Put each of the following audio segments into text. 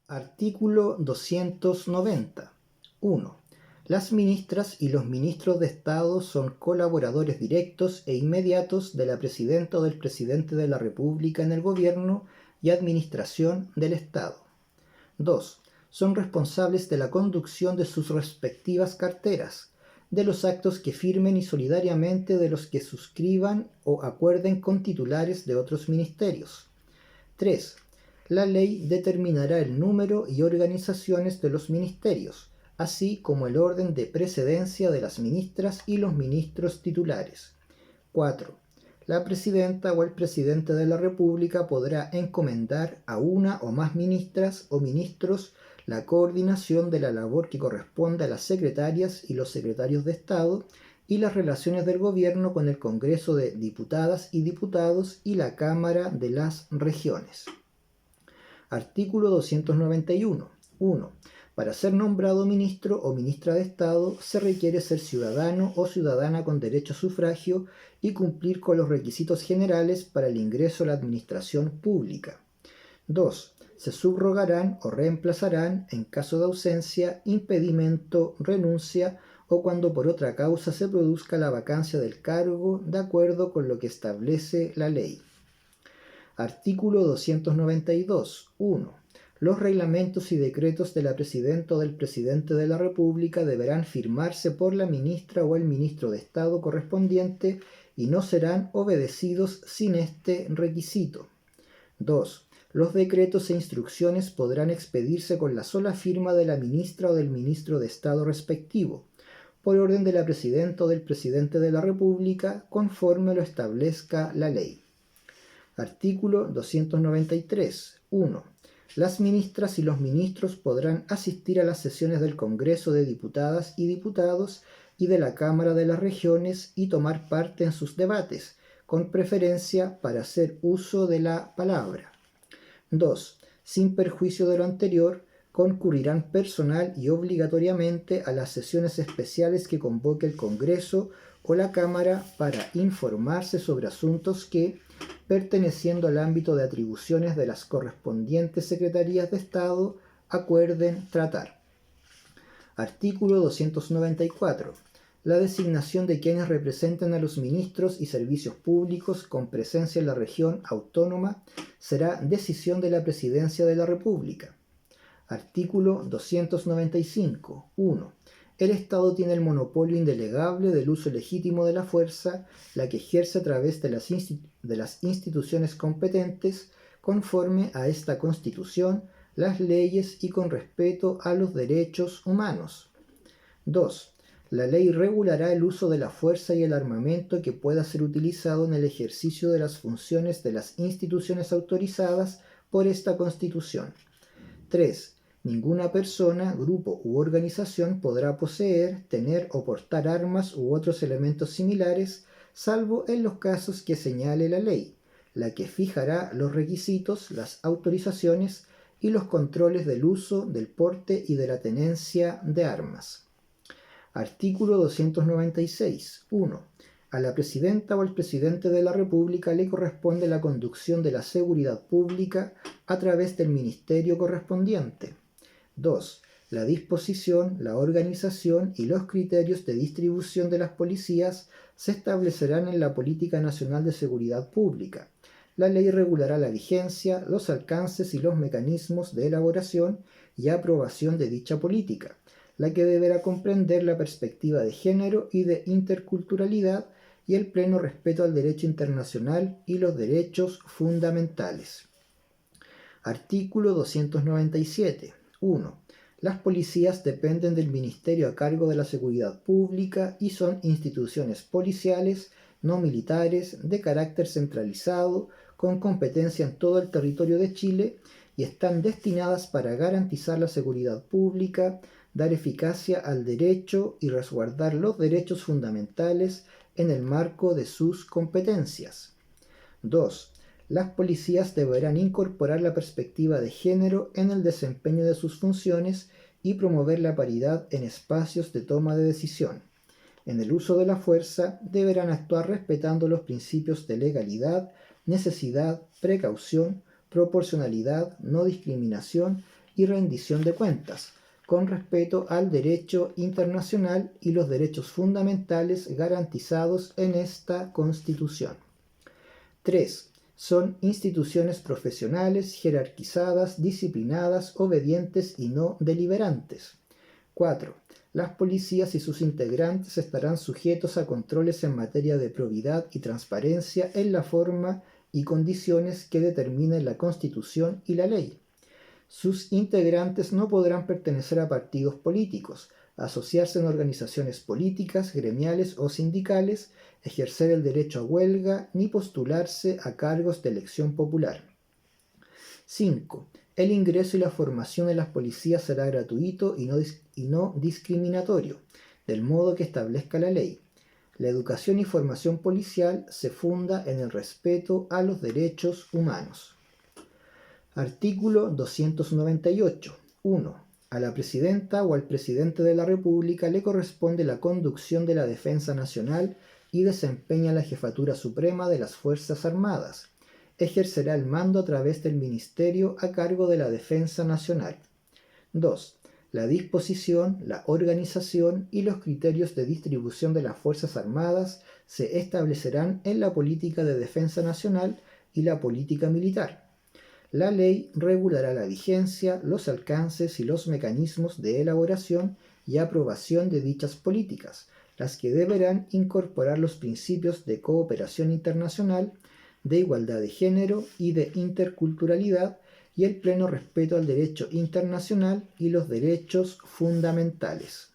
Artículo 290. 1. Las ministras y los ministros de Estado son colaboradores directos e inmediatos de la Presidenta o del Presidente de la República en el Gobierno y Administración del Estado. 2. Son responsables de la conducción de sus respectivas carteras, de los actos que firmen y solidariamente de los que suscriban o acuerden con titulares de otros ministerios. 3. La ley determinará el número y organizaciones de los ministerios, así como el orden de precedencia de las ministras y los ministros titulares. 4. La presidenta o el presidente de la República podrá encomendar a una o más ministras o ministros la coordinación de la labor que corresponde a las secretarias y los secretarios de Estado y las relaciones del Gobierno con el Congreso de Diputadas y Diputados y la Cámara de las Regiones. Artículo 291. 1. Para ser nombrado ministro o ministra de Estado se requiere ser ciudadano o ciudadana con derecho a sufragio y cumplir con los requisitos generales para el ingreso a la administración pública. 2. Se subrogarán o reemplazarán en caso de ausencia, impedimento, renuncia o cuando por otra causa se produzca la vacancia del cargo de acuerdo con lo que establece la ley. Artículo 292. 1. Los reglamentos y decretos de la Presidenta o del Presidente de la República deberán firmarse por la ministra o el ministro de Estado correspondiente y no serán obedecidos sin este requisito. 2. Los decretos e instrucciones podrán expedirse con la sola firma de la ministra o del ministro de Estado respectivo, por orden de la Presidenta o del Presidente de la República, conforme lo establezca la ley. Artículo 293. 1. Las ministras y los ministros podrán asistir a las sesiones del Congreso de Diputadas y Diputados y de la Cámara de las Regiones y tomar parte en sus debates, con preferencia para hacer uso de la palabra. 2. Sin perjuicio de lo anterior, concurrirán personal y obligatoriamente a las sesiones especiales que convoque el Congreso o la Cámara para informarse sobre asuntos que, perteneciendo al ámbito de atribuciones de las correspondientes secretarías de Estado, acuerden tratar. Artículo 294. La designación de quienes representen a los ministros y servicios públicos con presencia en la región autónoma será decisión de la Presidencia de la República. Artículo 295. 1. El Estado tiene el monopolio indelegable del uso legítimo de la fuerza, la que ejerce a través de las instituciones competentes, conforme a esta Constitución, las leyes y con respeto a los derechos humanos. 2. La ley regulará el uso de la fuerza y el armamento que pueda ser utilizado en el ejercicio de las funciones de las instituciones autorizadas por esta Constitución. 3. Ninguna persona, grupo u organización podrá poseer, tener o portar armas u otros elementos similares, salvo en los casos que señale la ley, la que fijará los requisitos, las autorizaciones y los controles del uso, del porte y de la tenencia de armas. Artículo 296. 1. A la Presidenta o al Presidente de la República le corresponde la conducción de la seguridad pública a través del ministerio correspondiente. 2. La disposición, la organización y los criterios de distribución de las policías se establecerán en la Política Nacional de Seguridad Pública. La ley regulará la vigencia, los alcances y los mecanismos de elaboración y aprobación de dicha política, la que deberá comprender la perspectiva de género y de interculturalidad y el pleno respeto al derecho internacional y los derechos fundamentales. Artículo 297. 1. Las policías dependen del Ministerio a cargo de la Seguridad Pública y son instituciones policiales, no militares, de carácter centralizado, con competencia en todo el territorio de Chile y están destinadas para garantizar la seguridad pública, dar eficacia al derecho y resguardar los derechos fundamentales en el marco de sus competencias. 2. Las policías deberán incorporar la perspectiva de género en el desempeño de sus funciones y promover la paridad en espacios de toma de decisión. En el uso de la fuerza deberán actuar respetando los principios de legalidad, necesidad, precaución, proporcionalidad, no discriminación y rendición de cuentas, con respeto al derecho internacional y los derechos fundamentales garantizados en esta Constitución. 3. Son instituciones profesionales, jerarquizadas, disciplinadas, obedientes y no deliberantes. 4. Las policías y sus integrantes estarán sujetos a controles en materia de probidad y transparencia en la forma y condiciones que determinen la Constitución y la ley. Sus integrantes no podrán pertenecer a partidos políticos, asociarse en organizaciones políticas, gremiales o sindicales, ejercer el derecho a huelga ni postularse a cargos de elección popular. 5. El ingreso y la formación en las policías será gratuito y no discriminatorio, del modo que establezca la ley. La educación y formación policial se funda en el respeto a los derechos humanos. Artículo 298. 1. A la Presidenta o al Presidente de la República le corresponde la conducción de la defensa nacional y desempeña la jefatura suprema de las Fuerzas Armadas. Ejercerá el mando a través del Ministerio a cargo de la Defensa Nacional. 2. La disposición, la organización y los criterios de distribución de las Fuerzas Armadas se establecerán en la política de defensa nacional y la política militar. La ley regulará la vigencia, los alcances y los mecanismos de elaboración y aprobación de dichas políticas, las que deberán incorporar los principios de cooperación internacional, de igualdad de género y de interculturalidad y el pleno respeto al derecho internacional y los derechos fundamentales.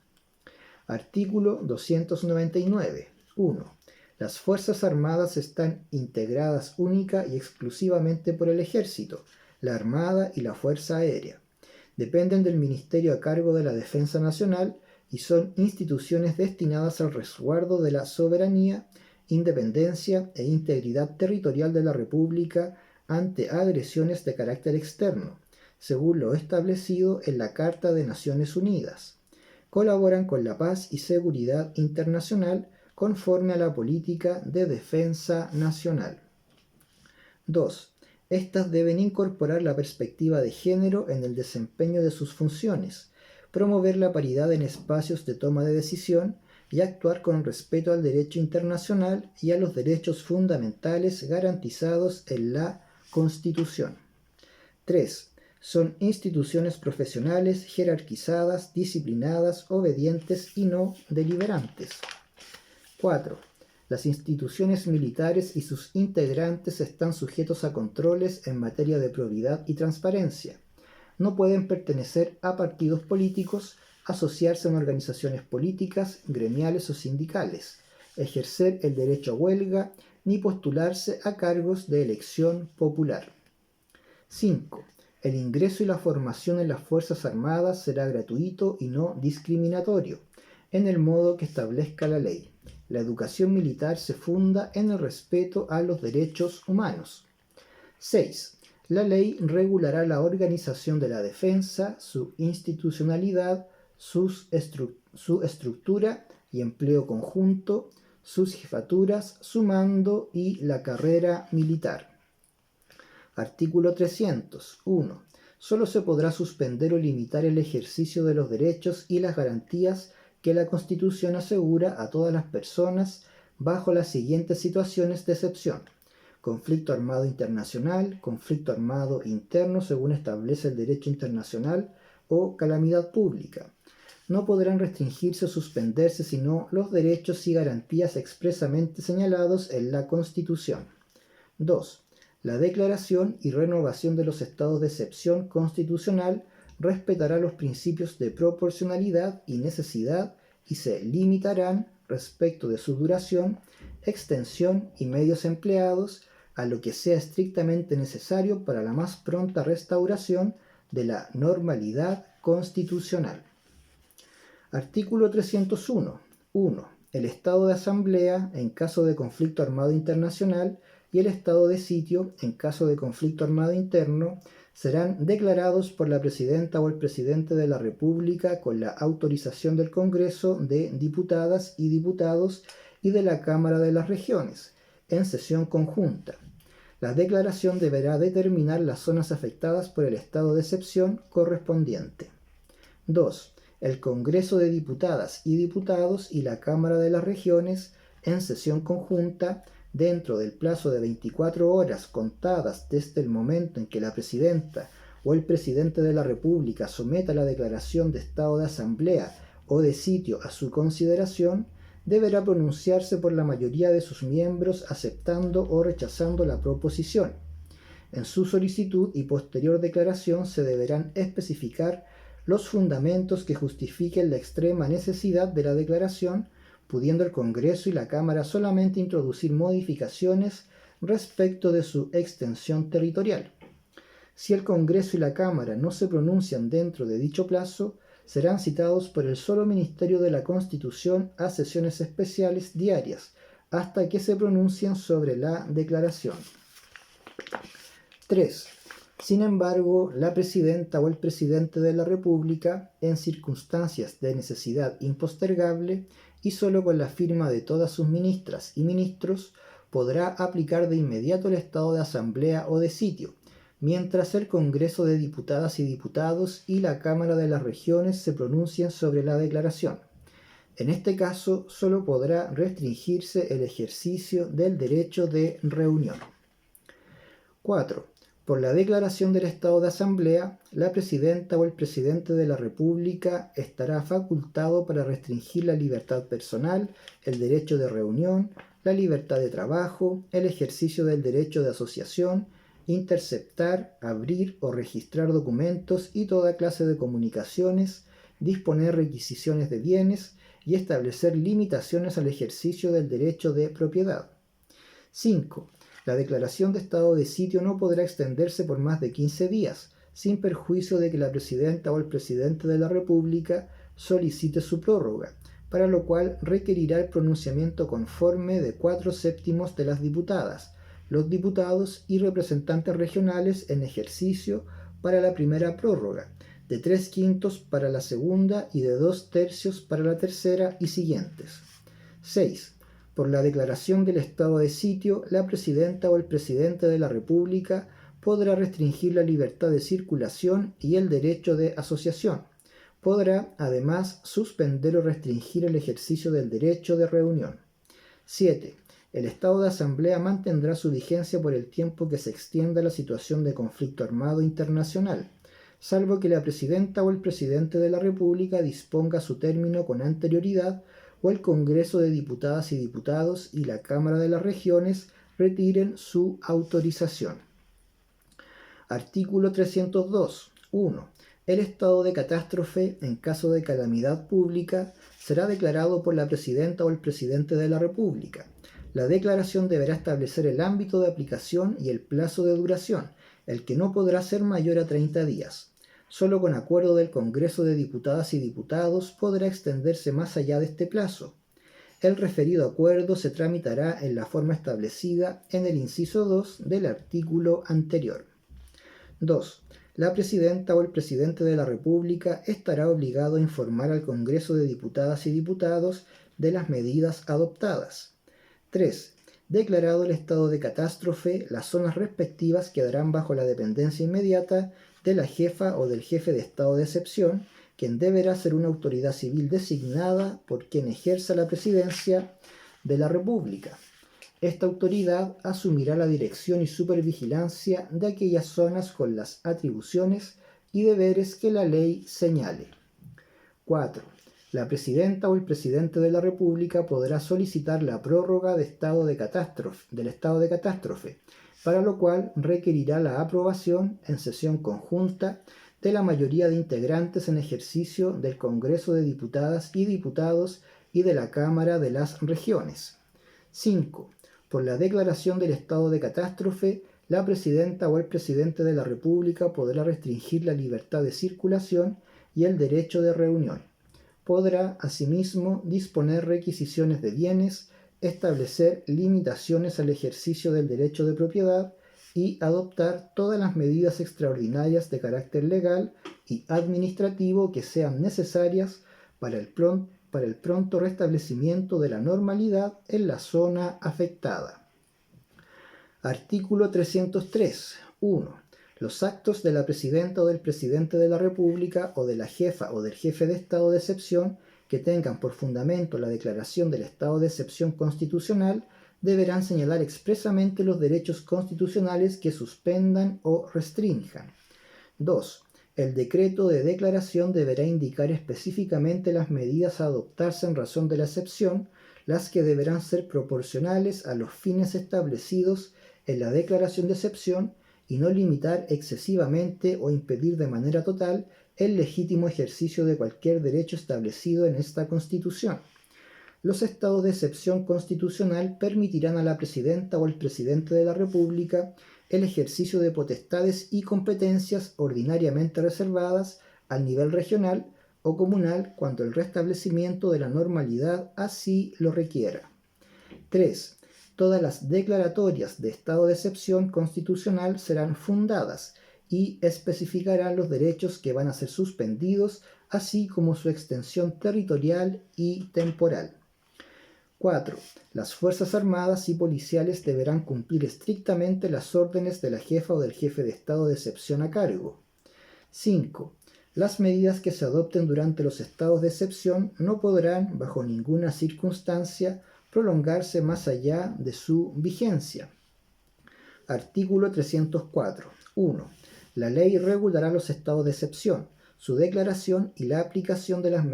Artículo 299. 1. Las Fuerzas Armadas están integradas única y exclusivamente por el Ejército, la Armada y la Fuerza Aérea. Dependen del Ministerio a cargo de la Defensa Nacional y son instituciones destinadas al resguardo de la soberanía, independencia e integridad territorial de la República ante agresiones de carácter externo, según lo establecido en la Carta de Naciones Unidas. Colaboran con la paz y seguridad internacional conforme a la política de defensa nacional. 2. Estas deben incorporar la perspectiva de género en el desempeño de sus funciones, promover la paridad en espacios de toma de decisión y actuar con respeto al derecho internacional y a los derechos fundamentales garantizados en la Constitución. 3. Son instituciones profesionales, jerarquizadas, disciplinadas, obedientes y no deliberantes. 4. Las instituciones militares y sus integrantes están sujetos a controles en materia de probidad y transparencia. No pueden pertenecer a partidos políticos, asociarse en organizaciones políticas, gremiales o sindicales, ejercer el derecho a huelga, ni postularse a cargos de elección popular. 5. El ingreso y la formación en las Fuerzas Armadas será gratuito y no discriminatorio, en el modo que establezca la ley. La educación militar se funda en el respeto a los derechos humanos. 6. La ley regulará la organización de la defensa, su institucionalidad, su estructura y empleo conjunto, sus jefaturas, su mando y la carrera militar. Artículo 300. 1. Solo se podrá suspender o limitar el ejercicio de los derechos y las garantías que la Constitución asegura a todas las personas bajo las siguientes situaciones de excepción: conflicto armado internacional, conflicto armado interno según establece el derecho internacional o calamidad pública. No podrán restringirse o suspenderse sino los derechos y garantías expresamente señalados en la Constitución. 2. La declaración y renovación de los estados de excepción constitucional respetará los principios de proporcionalidad y necesidad y se limitarán, respecto de su duración, extensión y medios empleados, a lo que sea estrictamente necesario para la más pronta restauración de la normalidad constitucional. Artículo 301. 1. El estado de asamblea en caso de conflicto armado internacional y el estado de sitio en caso de conflicto armado interno serán declarados por la Presidenta o el Presidente de la República con la autorización del Congreso de Diputadas y Diputados y de la Cámara de las Regiones, en sesión conjunta. La declaración deberá determinar las zonas afectadas por el estado de excepción correspondiente. 2. El Congreso de Diputadas y Diputados y la Cámara de las Regiones, en sesión conjunta, dentro del plazo de 24 horas contadas desde el momento en que la Presidenta o el Presidente de la República someta la declaración de estado de asamblea o de sitio a su consideración, deberá pronunciarse por la mayoría de sus miembros aceptando o rechazando la proposición. En su solicitud y posterior declaración se deberán especificar los fundamentos que justifiquen la extrema necesidad de la declaración, pudiendo el Congreso y la Cámara solamente introducir modificaciones respecto de su extensión territorial. Si el Congreso y la Cámara no se pronuncian dentro de dicho plazo, serán citados por el solo Ministerio de la Constitución a sesiones especiales diarias, hasta que se pronuncien sobre la declaración. 3. Sin embargo, la Presidenta o el Presidente de la República, en circunstancias de necesidad impostergable y solo con la firma de todas sus ministras y ministros, podrá aplicar de inmediato el estado de asamblea o de sitio, mientras el Congreso de Diputadas y Diputados y la Cámara de las Regiones se pronuncien sobre la declaración. En este caso, solo podrá restringirse el ejercicio del derecho de reunión. 4. Por la declaración del estado de asamblea, la Presidenta o el Presidente de la República estará facultado para restringir la libertad personal, el derecho de reunión, la libertad de trabajo, el ejercicio del derecho de asociación, interceptar, abrir o registrar documentos y toda clase de comunicaciones, disponer requisiciones de bienes y establecer limitaciones al ejercicio del derecho de propiedad. 5. La declaración de estado de sitio no podrá extenderse por más de 15 días, sin perjuicio de que la Presidenta o el Presidente de la República solicite su prórroga, para lo cual requerirá el pronunciamiento conforme de 4/7 de las diputadas, los diputados y representantes regionales en ejercicio para la primera prórroga, de 3/5 para la segunda y de 2/3 para la tercera y siguientes. 6. Por la declaración del estado de sitio, la Presidenta o el Presidente de la República podrá restringir la libertad de circulación y el derecho de asociación. Podrá, además, suspender o restringir el ejercicio del derecho de reunión. 7. El estado de asamblea mantendrá su vigencia por el tiempo que se extienda la situación de conflicto armado internacional, salvo que la Presidenta o el Presidente de la República disponga su término con anterioridad o el Congreso de Diputadas y Diputados y la Cámara de las Regiones retiren su autorización. Artículo 302. 1. El estado de catástrofe, en caso de calamidad pública, será declarado por la Presidenta o el Presidente de la República. La declaración deberá establecer el ámbito de aplicación y el plazo de duración, el que no podrá ser mayor a 30 días. Solo con acuerdo del Congreso de Diputadas y Diputados podrá extenderse más allá de este plazo. El referido acuerdo se tramitará en la forma establecida en el inciso 2 del artículo anterior. 2. La Presidenta o el Presidente de la República estará obligado a informar al Congreso de Diputadas y Diputados de las medidas adoptadas. 3. Declarado el estado de catástrofe, las zonas respectivas quedarán bajo la dependencia inmediata de la jefa o del jefe de estado de excepción, quien deberá ser una autoridad civil designada por quien ejerza la presidencia de la República. Esta autoridad asumirá la dirección y supervigilancia de aquellas zonas con las atribuciones y deberes que la ley señale. 4. La Presidenta o el Presidente de la República podrá solicitar la prórroga del estado de catástrofe, para lo cual requerirá la aprobación en sesión conjunta de la mayoría de integrantes en ejercicio del Congreso de Diputadas y Diputados y de la Cámara de las Regiones. 5. Por la declaración del estado de catástrofe, la Presidenta o el Presidente de la República podrá restringir la libertad de circulación y el derecho de reunión. Podrá, asimismo, disponer requisiciones de bienes, establecer limitaciones al ejercicio del derecho de propiedad y adoptar todas las medidas extraordinarias de carácter legal y administrativo que sean necesarias para el pronto restablecimiento de la normalidad en la zona afectada. Artículo 303. 1. Los actos de la presidenta o del presidente de la República o de la jefa o del jefe de estado de excepción que tengan por fundamento la declaración del estado de excepción constitucional deberán señalar expresamente los derechos constitucionales que suspendan o restrinjan. 2. El decreto de declaración deberá indicar específicamente las medidas a adoptarse en razón de la excepción, las que deberán ser proporcionales a los fines establecidos en la declaración de excepción y no limitar excesivamente o impedir de manera total el legítimo ejercicio de cualquier derecho establecido en esta Constitución. Los estados de excepción constitucional permitirán a la presidenta o el presidente de la República el ejercicio de potestades y competencias ordinariamente reservadas al nivel regional o comunal cuando el restablecimiento de la normalidad así lo requiera. 3. Todas las declaratorias de estado de excepción constitucional serán fundadas y especificarán los derechos que van a ser suspendidos, así como su extensión territorial y temporal. 4. Las Fuerzas Armadas y Policiales deberán cumplir estrictamente las órdenes de la jefa o del jefe de estado de excepción a cargo. 5. Las medidas que se adopten durante los estados de excepción no podrán, bajo ninguna circunstancia, prolongarse más allá de su vigencia. Artículo 304. 1. La ley regulará los estados de excepción, su declaración y la aplicación de las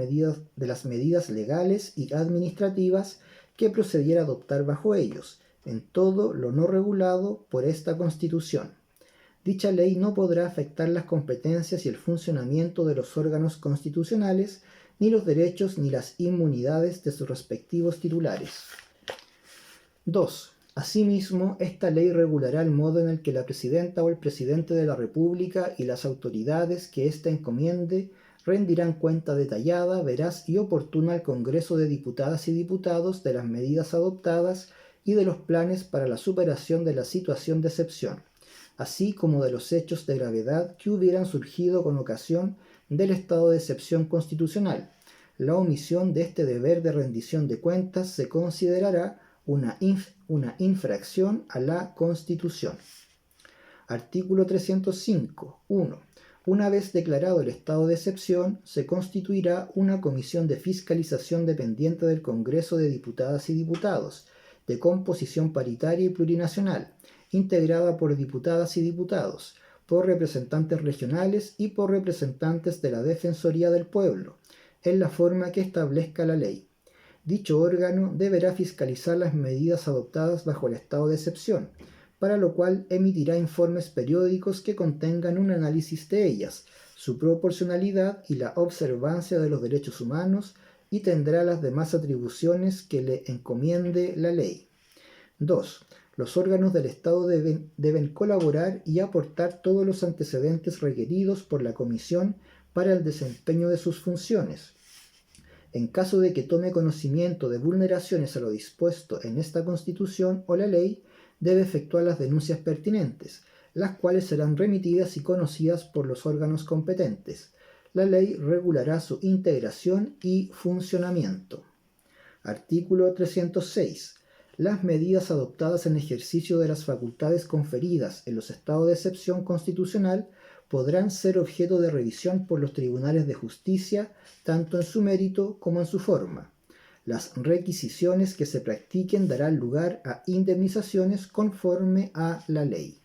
medidas legales y administrativas que procediera a adoptar bajo ellos, en todo lo no regulado por esta Constitución. Dicha ley no podrá afectar las competencias y el funcionamiento de los órganos constitucionales, ni los derechos ni las inmunidades de sus respectivos titulares. 2. Asimismo, esta ley regulará el modo en el que la presidenta o el presidente de la República y las autoridades que ésta encomiende rendirán cuenta detallada, veraz y oportuna al Congreso de Diputadas y Diputados de las medidas adoptadas y de los planes para la superación de la situación de excepción, así como de los hechos de gravedad que hubieran surgido con ocasión del estado de excepción constitucional. La omisión de este deber de rendición de cuentas se considerará una infracción a la Constitución. Artículo 305. 1. Una vez declarado el estado de excepción, se constituirá una comisión de fiscalización dependiente del Congreso de Diputadas y Diputados, de composición paritaria y plurinacional, integrada por diputadas y diputados, por representantes regionales y por representantes de la Defensoría del Pueblo, en la forma que establezca la ley. Dicho órgano deberá fiscalizar las medidas adoptadas bajo el estado de excepción, para lo cual emitirá informes periódicos que contengan un análisis de ellas, su proporcionalidad y la observancia de los derechos humanos, y tendrá las demás atribuciones que le encomiende la ley. 2. Los órganos del Estado deben colaborar y aportar todos los antecedentes requeridos por la Comisión para el desempeño de sus funciones. En caso de que tome conocimiento de vulneraciones a lo dispuesto en esta Constitución o la ley, debe efectuar las denuncias pertinentes, las cuales serán remitidas y conocidas por los órganos competentes. La ley regulará su integración y funcionamiento. Artículo 306. Las medidas adoptadas en ejercicio de las facultades conferidas en los estados de excepción constitucional podrán ser objeto de revisión por los tribunales de justicia, tanto en su mérito como en su forma. Las requisiciones que se practiquen darán lugar a indemnizaciones conforme a la ley.